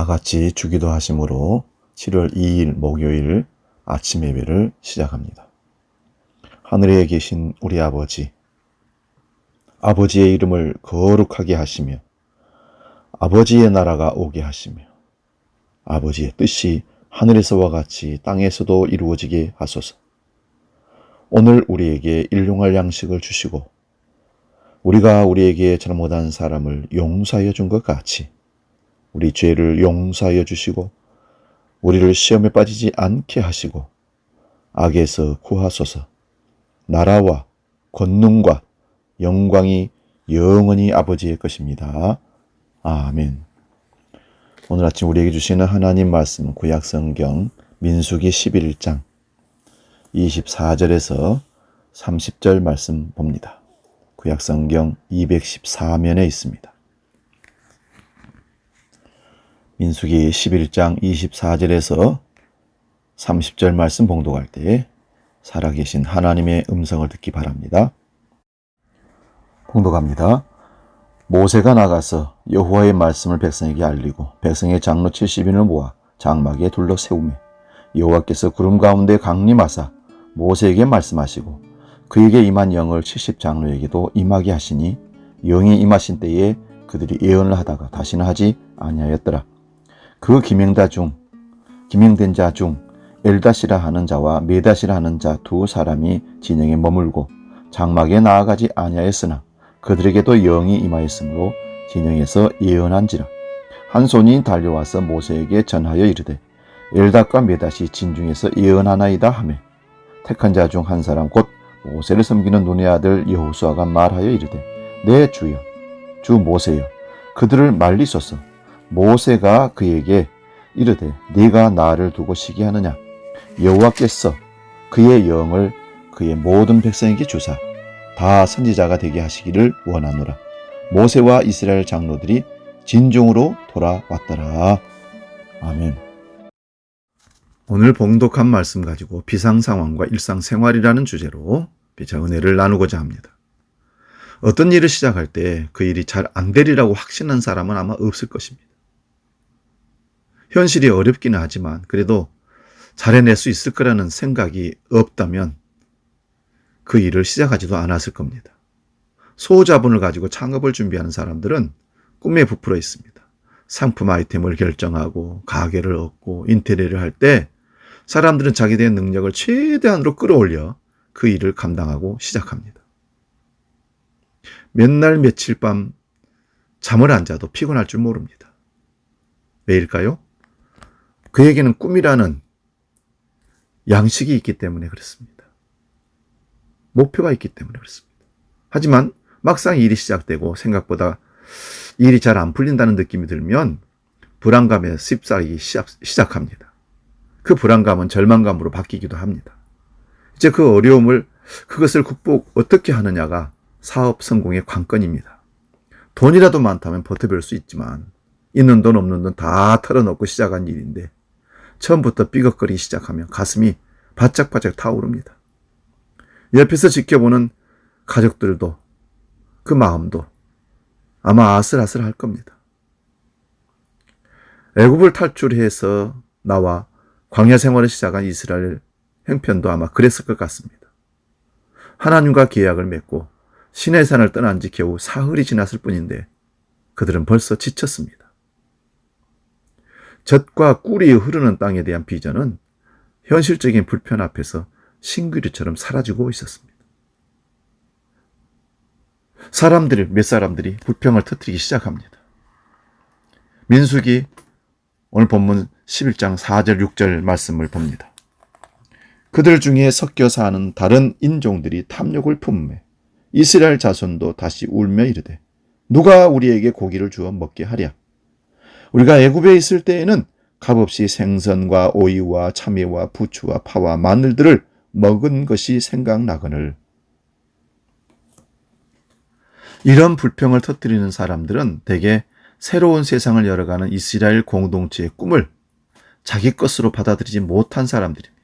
다 같이 주기도 하심으로 7월 2일 목요일 아침 예배를 시작합니다. 하늘에 계신 우리 아버지, 아버지의 이름을 거룩하게 하시며 아버지의 나라가 오게 하시며 아버지의 뜻이 하늘에서와 같이 땅에서도 이루어지게 하소서. 오늘 우리에게 일용할 양식을 주시고 우리가 우리에게 잘못한 사람을 용서하여 준 것 같이 우리 죄를 용서하여 주시고 우리를 시험에 빠지지 않게 하시고 악에서 구하소서. 나라와 권능과 영광이 영원히 아버지의 것입니다. 아멘. 오늘 아침 우리에게 주시는 하나님 말씀 구약성경 민수기 11장 24절에서 30절 말씀 봅니다. 구약성경 214면에 있습니다. 민수기 11장 24절에서 30절 말씀 봉독할 때 살아계신 하나님의 음성을 듣기 바랍니다. 봉독합니다. 모세가 나가서 여호와의 말씀을 백성에게 알리고 백성의 장로 70인을 모아 장막에 둘러 세우매 여호와께서 구름 가운데 강림하사 모세에게 말씀하시고 그에게 임한 영을 70장로에게도 임하게 하시니 영이 임하신 때에 그들이 예언을 하다가 다시는 하지 아니하였더라. 그 기명된 자 중 엘닷이라 하는 자와 메닷이라 하는 자 두 사람이 진영에 머물고 장막에 나아가지 아니하였으나 그들에게도 영이 임하였으므로 진영에서 예언한지라. 한 손이 달려와서 모세에게 전하여 이르되 엘닷과 메닷이 진중에서 예언하나이다 하매 택한 자 중 한 사람 곧 모세를 섬기는 눈의 아들 여호수아가 말하여 이르되 내 주여 주 모세여 그들을 말리소서. 모세가 그에게 이르되 네가 나를 두고 시기하느냐. 여호와께서 그의 영을 그의 모든 백성에게 주사 다 선지자가 되게 하시기를 원하노라. 모세와 이스라엘 장로들이 진중으로 돌아왔더라. 아멘. 오늘 봉독한 말씀 가지고 비상상황과 일상생활이라는 주제로 비차 은혜를 나누고자 합니다. 어떤 일을 시작할 때 그 일이 잘 안 되리라고 확신한 사람은 아마 없을 것입니다. 현실이 어렵기는 하지만 그래도 잘 해낼 수 있을 거라는 생각이 없다면 그 일을 시작하지도 않았을 겁니다. 소자본을 가지고 창업을 준비하는 사람들은 꿈에 부풀어 있습니다. 상품 아이템을 결정하고 가게를 얻고 인테리어를 할 때 사람들은 자기들의 능력을 최대한으로 끌어올려 그 일을 감당하고 시작합니다. 몇 날 며칠 밤 잠을 안 자도 피곤할 줄 모릅니다. 왜일까요? 그에게는 꿈이라는 양식이 있기 때문에 그렇습니다. 목표가 있기 때문에 그렇습니다. 하지만 막상 일이 시작되고 생각보다 일이 잘 안 풀린다는 느낌이 들면 불안감에 휩싸이기 시작합니다. 그 불안감은 절망감으로 바뀌기도 합니다. 이제 그 어려움을 그것을 극복 어떻게 하느냐가 사업 성공의 관건입니다. 돈이라도 많다면 버텨볼 수 있지만 있는 돈 없는 돈 다 털어놓고 시작한 일인데 처음부터 삐걱거리기 시작하면 가슴이 바짝바짝 타오릅니다. 옆에서 지켜보는 가족들도 그 마음도 아마 아슬아슬할 겁니다. 애굽을 탈출해서 나와 광야 생활을 시작한 이스라엘 형편도 아마 그랬을 것 같습니다. 하나님과 계약을 맺고 시내산을 떠난 지 겨우 사흘이 지났을 뿐인데 그들은 벌써 지쳤습니다. 젖과 꿀이 흐르는 땅에 대한 비전은 현실적인 불편 앞에서 신기루처럼 사라지고 있었습니다. 몇 사람들이 불평을 터뜨리기 시작합니다. 민수기 오늘 본문 11장 4절 6절 말씀을 봅니다. 그들 중에 섞여 사는 다른 인종들이 탐욕을 품매 이스라엘 자손도 다시 울며 이르되 누가 우리에게 고기를 주어 먹게 하랴. 우리가 애굽에 있을 때에는 값없이 생선과 오이와 참외와 부추와 파와 마늘들을 먹은 것이 생각나거늘. 이런 불평을 터뜨리는 사람들은 대개 새로운 세상을 열어가는 이스라엘 공동체의 꿈을 자기 것으로 받아들이지 못한 사람들입니다.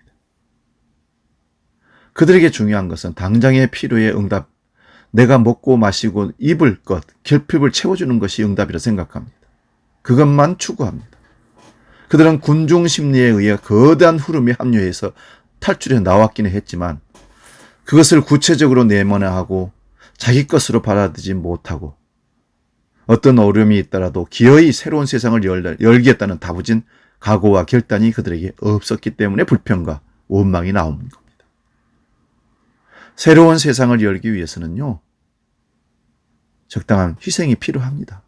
그들에게 중요한 것은 당장의 필요의 응답, 내가 먹고 마시고 입을 것, 결핍을 채워주는 것이 응답이라 생각합니다. 그것만 추구합니다. 그들은 군중 심리에 의해 거대한 흐름에 합류해서 탈출해 나왔기는 했지만 그것을 구체적으로 내면화하고 자기 것으로 받아들이지 못하고 어떤 어려움이 있더라도 기어이 새로운 세상을 열겠다는 다부진 각오와 결단이 그들에게 없었기 때문에 불평과 원망이 나오는 겁니다. 새로운 세상을 열기 위해서는요, 적당한 희생이 필요합니다.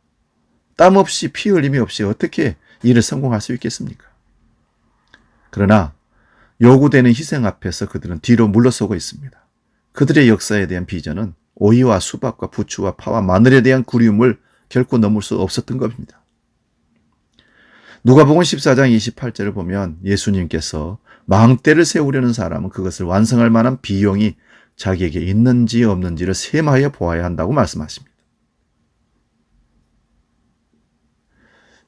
땀 없이 피 흘림이 없이 어떻게 일을 성공할 수 있겠습니까? 그러나 요구되는 희생 앞에서 그들은 뒤로 물러서고 있습니다. 그들의 역사에 대한 비전은 오이와 수박과 부추와 파와 마늘에 대한 그리움을 결코 넘을 수 없었던 겁니다. 누가복음 14장 28절을 보면 예수님께서 망대를 세우려는 사람은 그것을 완성할 만한 비용이 자기에게 있는지 없는지를 셈하여 보아야 한다고 말씀하십니다.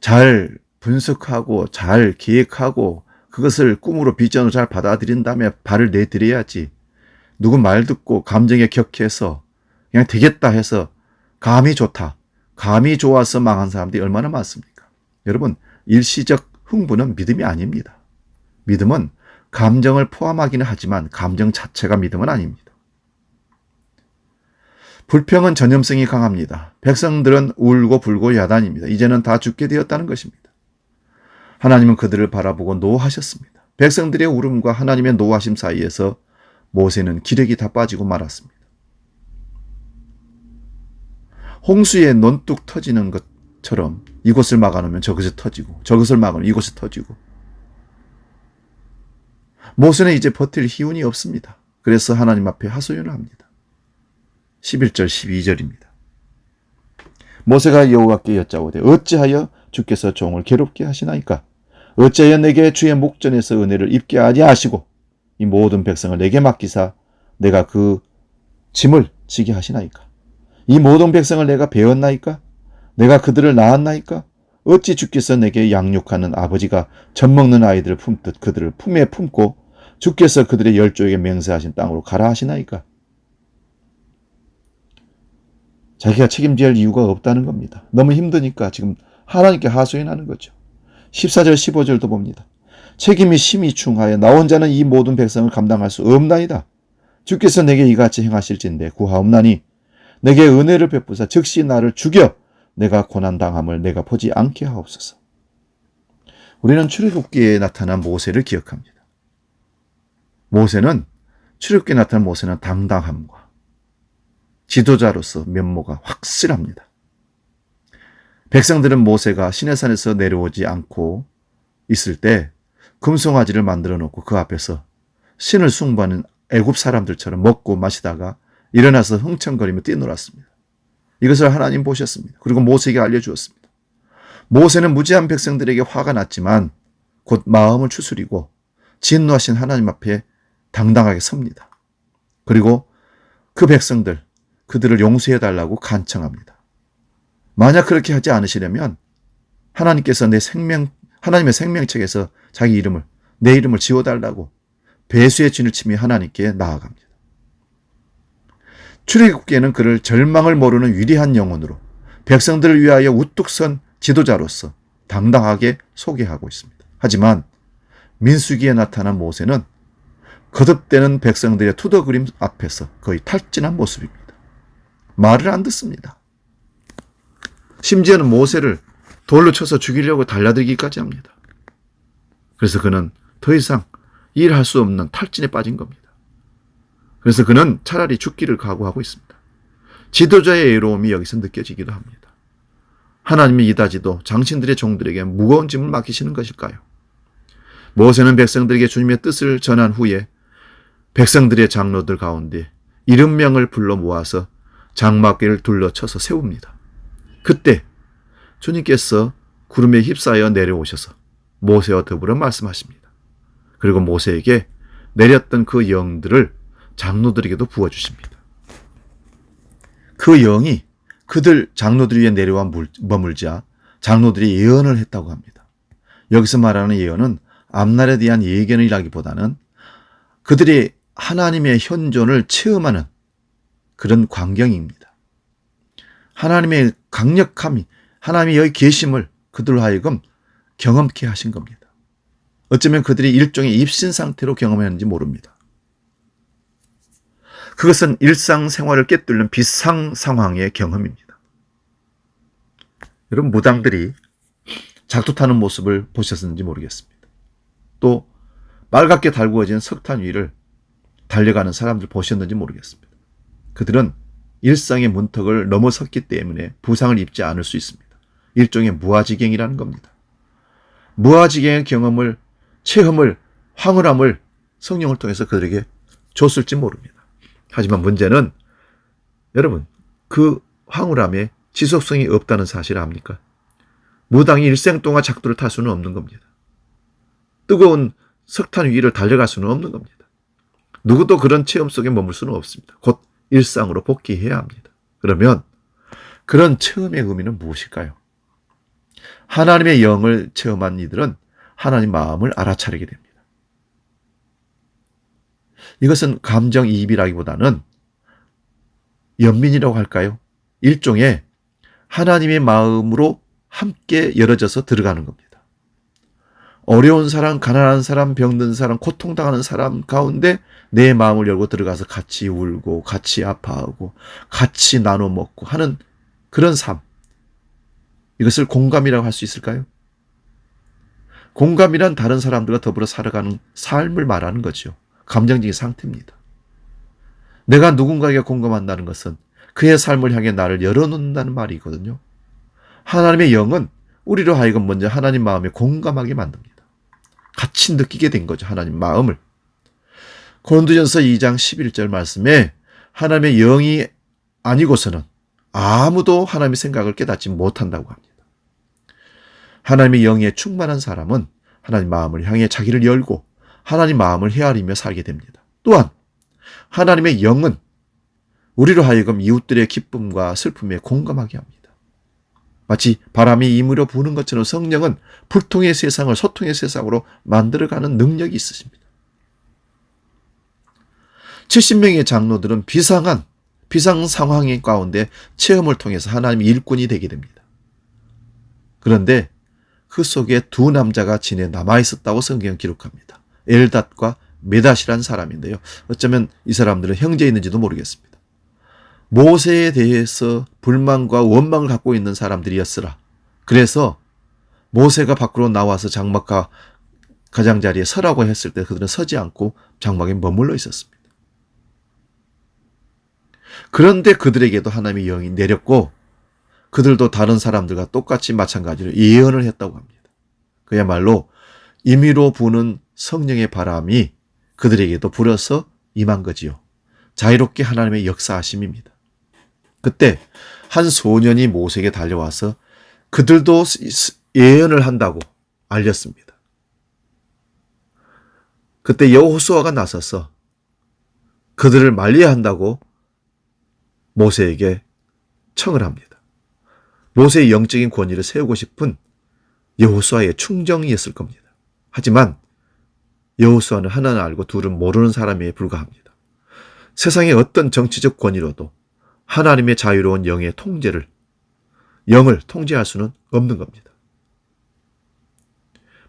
잘 분석하고 잘 계획하고 그것을 꿈으로 비전으로 잘 받아들인 다음에 발을 내디뎌야지 누구 말 듣고 감정에 격해서 그냥 되겠다 해서 감이 좋다, 감이 좋아서 망한 사람들이 얼마나 많습니까? 여러분, 일시적 흥분은 믿음이 아닙니다. 믿음은 감정을 포함하기는 하지만 감정 자체가 믿음은 아닙니다. 불평은 전염성이 강합니다. 백성들은 울고 불고 야단입니다. 이제는 다 죽게 되었다는 것입니다. 하나님은 그들을 바라보고 노하셨습니다. 백성들의 울음과 하나님의 노하심 사이에서 모세는 기력이 다 빠지고 말았습니다. 홍수에 논뚝 터지는 것처럼 이곳을 막아놓으면 저것이 터지고 저것을 막아놓으면 이곳이 터지고 모세는 이제 버틸 희운이 없습니다. 그래서 하나님 앞에 하소연을 합니다. 11절 12절입니다. 모세가 여호와께 여짜오되 어찌하여 주께서 종을 괴롭게 하시나이까? 어찌하여 내게 주의 목전에서 은혜를 입게 하지 하시고 이 모든 백성을 내게 맡기사 내가 그 짐을 지게 하시나이까? 이 모든 백성을 내가 배웠나이까? 내가 그들을 낳았나이까? 어찌 주께서 내게 양육하는 아버지가 젖먹는 아이들을 품듯 그들을 품에 품고 주께서 그들의 열조에게 맹세하신 땅으로 가라 하시나이까? 자기가 책임져야 할 이유가 없다는 겁니다. 너무 힘드니까 지금 하나님께 하소연하는 거죠. 14절 15절도 봅니다. 책임이 심히 중하여 나 혼자는 이 모든 백성을 감당할 수 없나이다. 주께서 내게 이같이 행하실진대 구하옵나니 내게 은혜를 베푸사 즉시 나를 죽여 내가 고난당함을 내가 보지 않게 하옵소서. 우리는 출애굽기에 나타난 모세를 기억합니다. 출애굽기에 나타난 모세는 당당함과 지도자로서 면모가 확실합니다. 백성들은 모세가 시내산에서 내려오지 않고 있을 때 금송아지를 만들어 놓고 그 앞에서 신을 숭배하는 애굽 사람들처럼 먹고 마시다가 일어나서 흥청거리며 뛰놀았습니다. 이것을 하나님 보셨습니다. 그리고 모세에게 알려주었습니다. 모세는 무지한 백성들에게 화가 났지만 곧 마음을 추스리고 진노하신 하나님 앞에 당당하게 섭니다. 그리고 그 백성들, 그들을 용서해달라고 간청합니다. 만약 그렇게 하지 않으시려면 하나님께서 하나님의 생명책에서 자기 이름을, 내 이름을 지워달라고 배수의 진을 치며 하나님께 나아갑니다. 출애굽기에는 그를 절망을 모르는 위대한 영혼으로 백성들을 위하여 우뚝 선 지도자로서 당당하게 소개하고 있습니다. 하지만 민수기에 나타난 모세는 거듭되는 백성들의 투더그림 앞에서 거의 탈진한 모습입니다. 말을 안 듣습니다. 심지어는 모세를 돌로 쳐서 죽이려고 달려들기까지 합니다. 그래서 그는 더 이상 일할 수 없는 탈진에 빠진 겁니다. 그래서 그는 차라리 죽기를 각오하고 있습니다. 지도자의 애로움이 여기서 느껴지기도 합니다. 하나님의 이다지도 장신들의 종들에게 무거운 짐을 맡기시는 것일까요? 모세는 백성들에게 주님의 뜻을 전한 후에 백성들의 장로들 가운데 70명을 불러 모아서 장막을 둘러쳐서 세웁니다. 그때 주님께서 구름에 휩싸여 내려오셔서 모세와 더불어 말씀하십니다. 그리고 모세에게 내렸던 그 영들을 장로들에게도 부어주십니다. 그 영이 그들 장로들 위에 내려와 머물자 장로들이 예언을 했다고 합니다. 여기서 말하는 예언은 앞날에 대한 예견이라기보다는 그들이 하나님의 현존을 체험하는 그런 광경입니다. 하나님의 강력함이, 하나님의 여기 계심을 그들로 하여금 경험케 하신 겁니다. 어쩌면 그들이 일종의 입신 상태로 경험했는지 모릅니다. 그것은 일상생활을 꿰뚫는 비상 상황의 경험입니다. 여러분, 무당들이 작두 타는 모습을 보셨는지 모르겠습니다. 또 빨갛게 달구어진 석탄 위를 달려가는 사람들 보셨는지 모르겠습니다. 그들은 일상의 문턱을 넘어섰기 때문에 부상을 입지 않을 수 있습니다. 일종의 무아지경이라는 겁니다. 무아지경의 경험을, 체험을, 황홀함을 성령을 통해서 그들에게 줬을지 모릅니다. 하지만 문제는 여러분, 그 황홀함에 지속성이 없다는 사실을 압니까? 무당이 일생 동안 작두를 탈 수는 없는 겁니다. 뜨거운 석탄 위를 달려갈 수는 없는 겁니다. 누구도 그런 체험 속에 머물 수는 없습니다. 곧 일상으로 복귀해야 합니다. 그러면 그런 체험의 의미는 무엇일까요? 하나님의 영을 체험한 이들은 하나님 마음을 알아차리게 됩니다. 이것은 감정이입이라기보다는 연민이라고 할까요? 일종의 하나님의 마음으로 함께 열어져서 들어가는 겁니다. 어려운 사람, 가난한 사람, 병든 사람, 고통당하는 사람 가운데 내 마음을 열고 들어가서 같이 울고 같이 아파하고 같이 나눠 먹고 하는 그런 삶. 이것을 공감이라고 할 수 있을까요? 공감이란 다른 사람들과 더불어 살아가는 삶을 말하는 거죠. 감정적인 상태입니다. 내가 누군가에게 공감한다는 것은 그의 삶을 향해 나를 열어놓는다는 말이거든요. 하나님의 영은 우리로 하여금 먼저 하나님 마음에 공감하게 만듭니다. 같이 느끼게 된 거죠. 하나님 마음을. 고린도전서 2장 11절 말씀에 하나님의 영이 아니고서는 아무도 하나님의 생각을 깨닫지 못한다고 합니다. 하나님의 영에 충만한 사람은 하나님 마음을 향해 자기를 열고 하나님 마음을 헤아리며 살게 됩니다. 또한 하나님의 영은 우리로 하여금 이웃들의 기쁨과 슬픔에 공감하게 합니다. 마치 바람이 임으로 부는 것처럼 성령은 불통의 세상을 소통의 세상으로 만들어가는 능력이 있으십니다. 70명의 장로들은 비상 상황의 가운데 체험을 통해서 하나님의 일꾼이 되게 됩니다. 그런데 그 속에 두 남자가 진에 남아있었다고 성경은 기록합니다. 엘닷과 메닷이라는 사람인데요. 어쩌면 이 사람들은 형제였는지도 모르겠습니다. 모세에 대해서 불만과 원망을 갖고 있는 사람들이었으라. 그래서 모세가 밖으로 나와서 장막과 가장자리에 서라고 했을 때 그들은 서지 않고 장막에 머물러 있었습니다. 그런데 그들에게도 하나님의 영이 내렸고 그들도 다른 사람들과 똑같이 마찬가지로 예언을 했다고 합니다. 그야말로 임의로 부는 성령의 바람이 그들에게도 불어서 임한 거지요. 자유롭게 하나님의 역사하심입니다. 그때 한 소년이 모세에게 달려와서 그들도 예언을 한다고 알렸습니다. 그때 여호수아가 나서서 그들을 말려야 한다고 모세에게 청을 합니다. 모세의 영적인 권위를 세우고 싶은 여호수아의 충정이었을 겁니다. 하지만 여호수아는 하나는 알고 둘은 모르는 사람에 불과합니다. 세상의 어떤 정치적 권위로도 하나님의 자유로운 영의 영을 통제할 수는 없는 겁니다.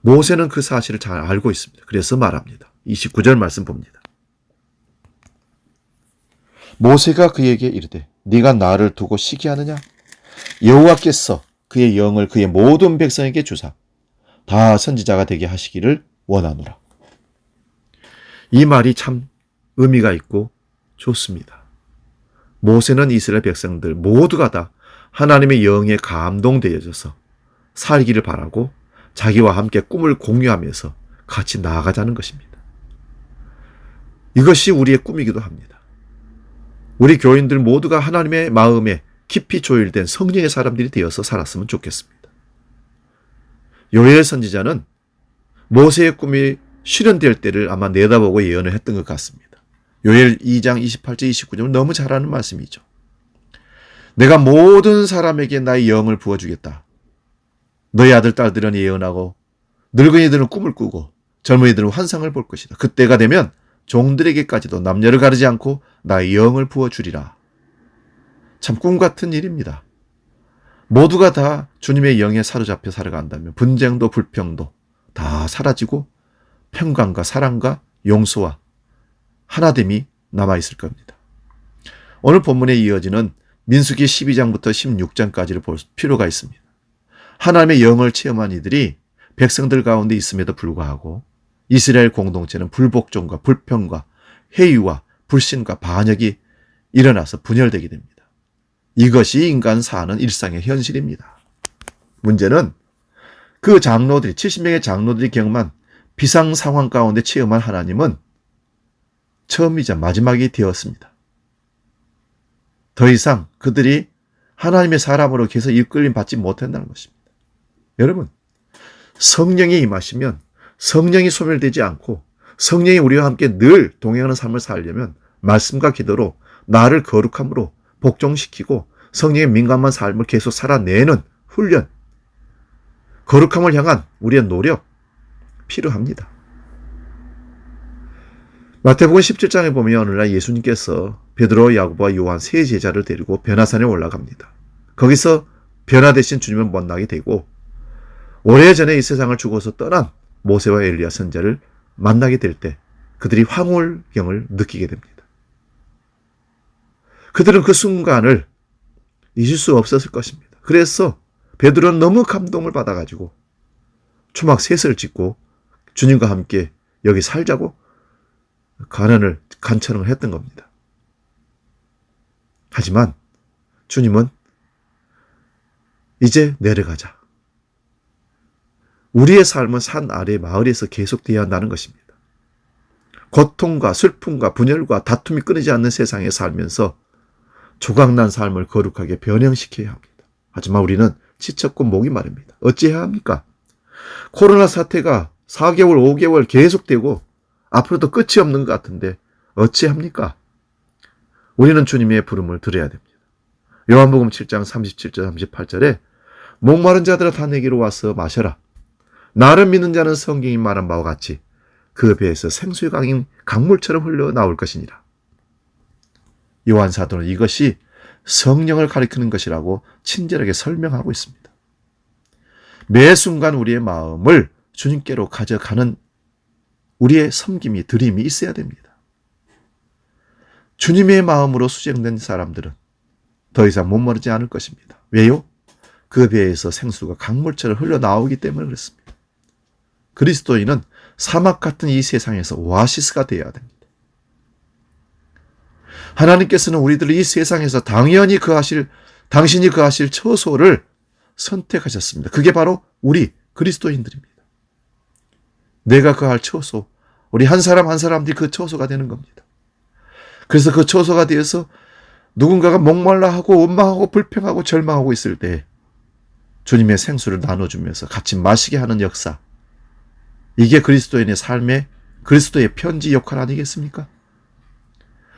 모세는 그 사실을 잘 알고 있습니다. 그래서 말합니다. 29절 말씀 봅니다. 모세가 그에게 이르되 네가 나를 두고 시기하느냐? 여호와께서 그의 영을 그의 모든 백성에게 주사 다 선지자가 되게 하시기를 원하노라. 이 말이 참 의미가 있고 좋습니다. 모세는 이스라엘 백성들 모두가 다 하나님의 영에 감동되어져서 살기를 바라고 자기와 함께 꿈을 공유하면서 같이 나아가자는 것입니다. 이것이 우리의 꿈이기도 합니다. 우리 교인들 모두가 하나님의 마음에 깊이 조율된 성령의 사람들이 되어서 살았으면 좋겠습니다. 요엘 선지자는 모세의 꿈이 실현될 때를 아마 내다보고 예언을 했던 것 같습니다. 요엘 2장 28절 29절은 너무 잘 아는 말씀이죠. 내가 모든 사람에게 나의 영을 부어주겠다. 너희 아들 딸들은 예언하고 늙은이들은 꿈을 꾸고 젊은이들은 환상을 볼 것이다. 그때가 되면 종들에게까지도 남녀를 가리지 않고 나의 영을 부어주리라. 참 꿈같은 일입니다. 모두가 다 주님의 영에 사로잡혀 살아간다면 분쟁도 불평도 다 사라지고 평강과 사랑과 용서와 하나됨이 남아있을 겁니다. 오늘 본문에 이어지는 민수기 12장부터 16장까지를 볼 필요가 있습니다. 하나님의 영을 체험한 이들이 백성들 가운데 있음에도 불구하고 이스라엘 공동체는 불복종과 불평과 회의와 불신과 반역이 일어나서 분열되게 됩니다. 이것이 인간 사는 일상의 현실입니다. 문제는 그 장로들이 70명의 장로들이 경험한 비상 상황 가운데 체험한 하나님은 처음이자 마지막이 되었습니다. 더 이상 그들이 하나님의 사람으로 계속 이끌림 받지 못한다는 것입니다. 여러분, 성령이 임하시면 성령이 소멸되지 않고 성령이 우리와 함께 늘 동행하는 삶을 살려면 말씀과 기도로 나를 거룩함으로 복종시키고 성령의 민감한 삶을 계속 살아내는 훈련, 거룩함을 향한 우리의 노력 필요합니다. 마태복음 17장에 보면 어느 날 예수님께서 베드로, 야고보와 요한 세 제자를 데리고 변화산에 올라갑니다. 거기서 변화되신 주님을 만나게 되고 오래전에 이 세상을 죽어서 떠난 모세와 엘리야 선지자를 만나게 될 때 그들이 황홀경을 느끼게 됩니다. 그들은 그 순간을 잊을 수 없었을 것입니다. 그래서 베드로는 너무 감동을 받아가지고 초막 셋을 짓고 주님과 함께 여기 살자고 간청을 했던 겁니다. 하지만 주님은 이제 내려가자. 우리의 삶은 산 아래 마을에서 계속되어야 한다는 것입니다. 고통과 슬픔과 분열과 다툼이 끊이지 않는 세상에 살면서 조각난 삶을 거룩하게 변형시켜야 합니다. 하지만 우리는 지쳤고 목이 마릅니다. 어찌해야 합니까? 코로나 사태가 4개월, 5개월 계속되고 앞으로도 끝이 없는 것 같은데 어찌합니까? 우리는 주님의 부름을 들어야 됩니다. 요한복음 7장 37절 38절에 목마른 자들아 다 내게로 와서 마셔라. 나를 믿는 자는 성경이 말한 바와 같이 그 배에서 생수의 강인 강물처럼 흘러나올 것이니라. 요한 사도는 이것이 성령을 가리키는 것이라고 친절하게 설명하고 있습니다. 매 순간 우리의 마음을 주님께로 가져가는 우리의 섬김이, 드림이 있어야 됩니다. 주님의 마음으로 수정된 사람들은 더 이상 목마르지 않을 것입니다. 왜요? 그 배에서 생수가 강물처럼 흘러나오기 때문에 그렇습니다. 그리스도인은 사막 같은 이 세상에서 오아시스가 되어야 됩니다. 하나님께서는 우리들을 이 세상에서 당신이 거하실 처소를 선택하셨습니다. 그게 바로 우리 그리스도인들입니다. 내가 거할 처소, 우리 한 사람 한 사람들이 그 처소가 되는 겁니다. 그래서 그 처소가 되어서 누군가가 목말라 하고 원망하고 불평하고 절망하고 있을 때 주님의 생수를 나눠주면서 같이 마시게 하는 역사, 이게 그리스도인의 삶의 그리스도의 편지 역할 아니겠습니까?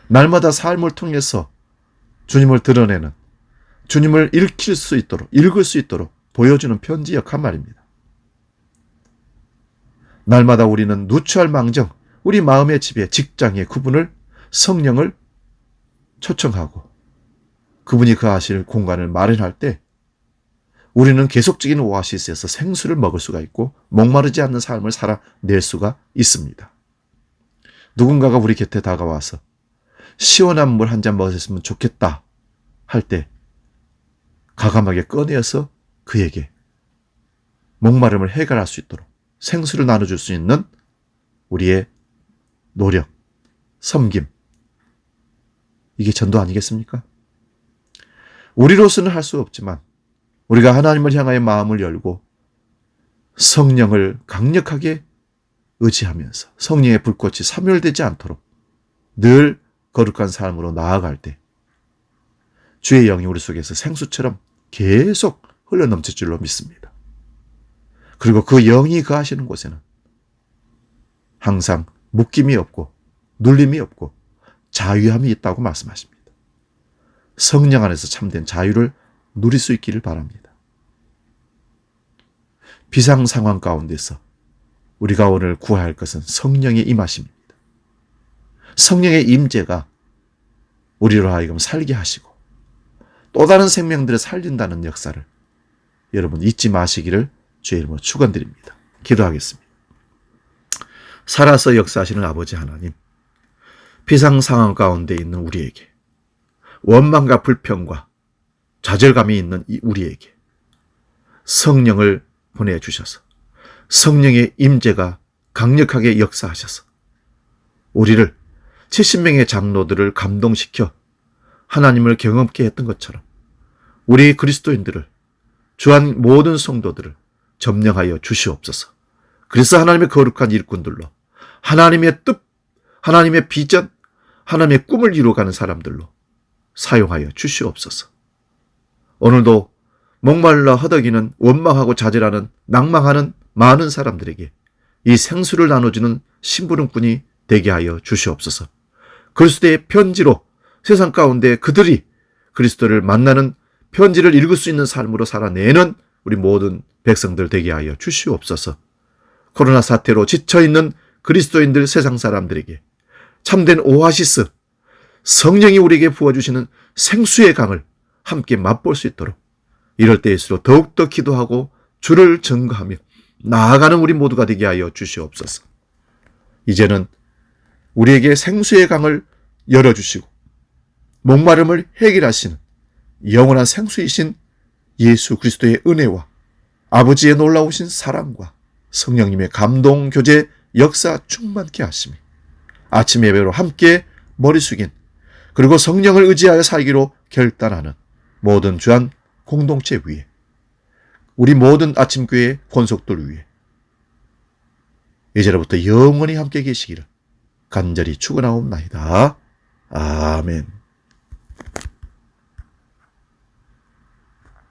날마다 삶을 통해서 주님을 드러내는, 주님을 읽을 수 있도록 보여주는 편지 역할 말입니다. 날마다 우리는 누추할 망정, 우리 마음의 집에, 직장에 그분을, 성령을 초청하고 그분이 거하실 공간을 마련할 때 우리는 계속적인 오아시스에서 생수를 먹을 수가 있고 목마르지 않는 삶을 살아낼 수가 있습니다. 누군가가 우리 곁에 다가와서 시원한 물 한 잔 먹었으면 좋겠다 할 때 과감하게 꺼내어서 그에게 목마름을 해결할 수 있도록 생수를 나눠줄 수 있는 우리의 노력, 섬김, 이게 전도 아니겠습니까? 우리로서는 할 수 없지만 우리가 하나님을 향하여 마음을 열고 성령을 강력하게 의지하면서 성령의 불꽃이 사멸되지 않도록 늘 거룩한 삶으로 나아갈 때 주의 영이 우리 속에서 생수처럼 계속 흘러넘칠 줄로 믿습니다. 그리고 그 영이 거하시는 곳에는 항상 묶임이 없고 눌림이 없고 자유함이 있다고 말씀하십니다. 성령 안에서 참된 자유를 누릴 수 있기를 바랍니다. 비상 상황 가운데서 우리가 오늘 구해야 할 것은 성령의 임하심입니다. 성령의 임재가 우리로 하여금 살게 하시고 또 다른 생명들을 살린다는 역사를 여러분 잊지 마시기를 주의 이름으로 축원드립니다. 기도하겠습니다. 살아서 역사하시는 아버지 하나님, 비상 상황 가운데 있는 우리에게, 원망과 불평과 좌절감이 있는 우리에게 성령을 보내주셔서 성령의 임재가 강력하게 역사하셔서 우리를 70명의 장로들을 감동시켜 하나님을 경험케 했던 것처럼 우리 그리스도인들을, 주한 모든 성도들을 점령하여 주시옵소서. 그래서 하나님의 거룩한 일꾼들로, 하나님의 뜻, 하나님의 비전, 하나님의 꿈을 이루어가는 사람들로 사용하여 주시옵소서. 오늘도 목말라 허덕이는, 원망하고 좌절하는, 낭망하는 많은 사람들에게 이 생수를 나눠주는 심부름꾼이 되게 하여 주시옵소서. 그리스도의 편지로 세상 가운데 그들이 그리스도를 만나는 편지를 읽을 수 있는 삶으로 살아내는 우리 모든 백성들 되게 하여 주시옵소서. 코로나 사태로 지쳐있는 그리스도인들, 세상 사람들에게 참된 오아시스, 성령이 우리에게 부어주시는 생수의 강을 함께 맛볼 수 있도록 이럴 때일수록 더욱더 기도하고 주를 증거하며 나아가는 우리 모두가 되게 하여 주시옵소서. 이제는 우리에게 생수의 강을 열어주시고 목마름을 해결하시는 영원한 생수이신 예수 그리스도의 은혜와 아버지의 놀라우신 사랑과 성령님의 감동, 교제, 역사 충만케 하시며 아침 예배로 함께 머리 숙인, 그리고 성령을 의지하여 살기로 결단하는 모든 주한 공동체 위에, 우리 모든 아침교회 권속들 위에 이제로부터 영원히 함께 계시기를 간절히 축원하옵나이다. 아멘.